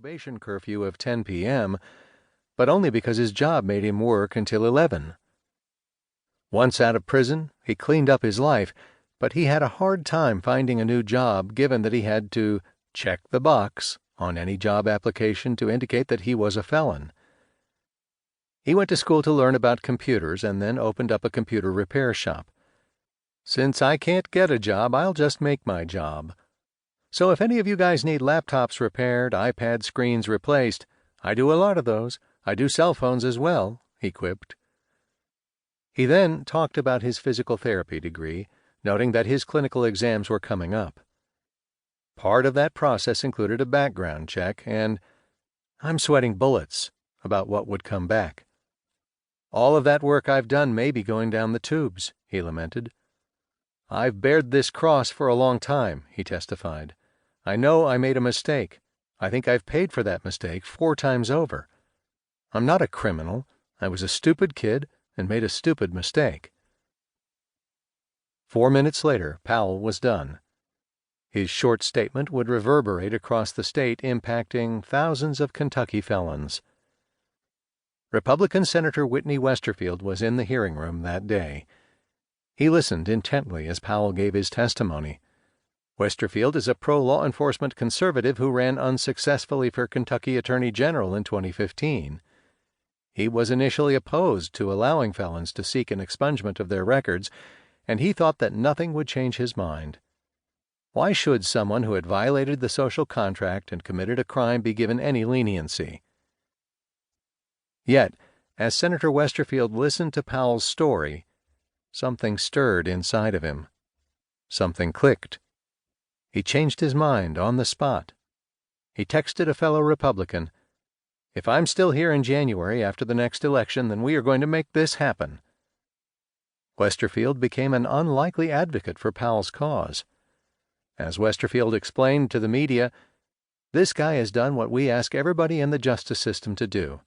probation curfew of 10 p.m., but only because his job made him work until 11. Once out of prison, he cleaned up his life, but he had a hard time finding a new job given that he had to check the box on any job application to indicate that he was a felon. He went to school to learn about computers and then opened up a computer repair shop. Since I can't get a job, I'll just make my job. So if any of you guys need laptops repaired, iPad screens replaced, I do a lot of those. I do cell phones as well, he quipped. He then talked about his physical therapy degree, noting that his clinical exams were coming up. Part of that process included a background check, and I'm sweating bullets about what would come back. All of that work I've done may be going down the tubes, he lamented. I've bared this cross for a long time, he testified. I know I made a mistake. I think I've paid for that mistake 4 times over. I'm not a criminal. I was a stupid kid and made a stupid mistake. 4 minutes later, Powell was done. His short statement would reverberate across the state, impacting thousands of Kentucky felons. Republican Senator Whitney Westerfield was in the hearing room that day. He listened intently as Powell gave his testimony. Westerfield is a pro-law enforcement conservative who ran unsuccessfully for Kentucky Attorney General in 2015. He was initially opposed to allowing felons to seek an expungement of their records, and he thought that nothing would change his mind. Why should someone who had violated the social contract and committed a crime be given any leniency? Yet, as Senator Westerfield listened to Powell's story, something stirred inside of him. Something clicked. He changed his mind on the spot. He texted a fellow Republican, "If I'm still here in January after the next election, then we are going to make this happen." Westerfield became an unlikely advocate for Powell's cause. As Westerfield explained to the media, "This guy has done what we ask everybody in the justice system to do.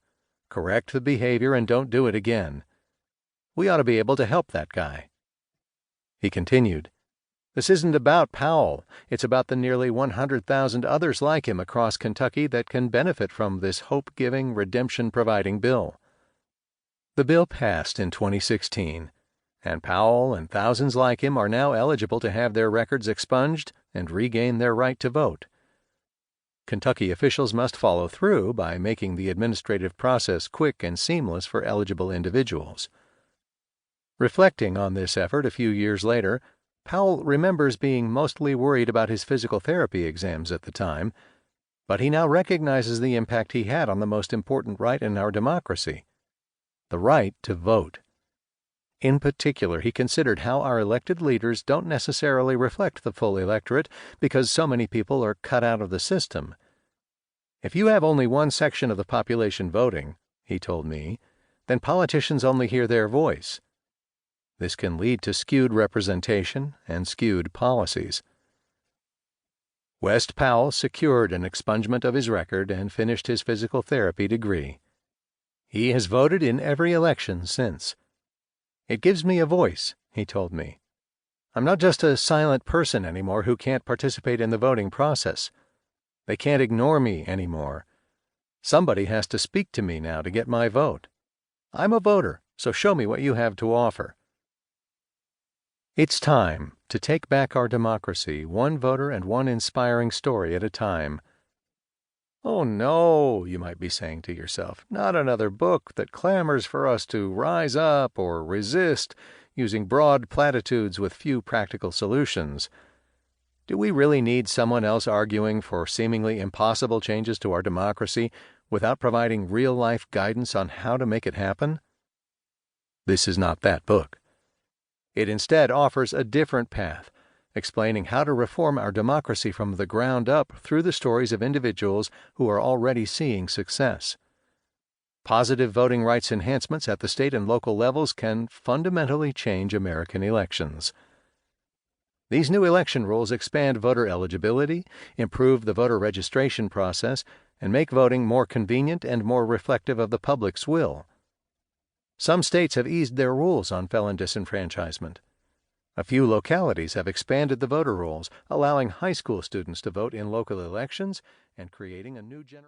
Correct the behavior and don't do it again. We ought to be able to help that guy." He continued, "This isn't about Powell. It's about the nearly 100,000 others like him across Kentucky that can benefit from this hope-giving, redemption-providing bill." The bill passed in 2016, and Powell and thousands like him are now eligible to have their records expunged and regain their right to vote. Kentucky officials must follow through by making the administrative process quick and seamless for eligible individuals. Reflecting on this effort a few years later, Powell remembers being mostly worried about his physical therapy exams at the time, but he now recognizes the impact he had on the most important right in our democracy, the right to vote. In particular, he considered how our elected leaders don't necessarily reflect the full electorate because so many people are cut out of the system. If you have only one section of the population voting, he told me, then politicians only hear their voice. This can lead to skewed representation and skewed policies. West Powell secured an expungement of his record and finished his physical therapy degree. He has voted in every election since. "It gives me a voice," he told me. "I'm not just a silent person anymore who can't participate in the voting process. They can't ignore me anymore. Somebody has to speak to me now to get my vote. I'm a voter, so show me what you have to offer." It's time to take back our democracy, one voter and one inspiring story at a time. "Oh no," you might be saying to yourself, "not another book that clamors for us to rise up or resist, using broad platitudes with few practical solutions. Do we really need someone else arguing for seemingly impossible changes to our democracy without providing real-life guidance on how to make it happen?" This is not that book. It instead offers a different path, explaining how to reform our democracy from the ground up through the stories of individuals who are already seeing success. Positive voting rights enhancements at the state and local levels can fundamentally change American elections. These new election rules expand voter eligibility, improve the voter registration process, and make voting more convenient and more reflective of the public's will. Some states have eased their rules on felon disenfranchisement. A few localities have expanded the voter rolls, allowing high school students to vote in local elections and creating a new generation.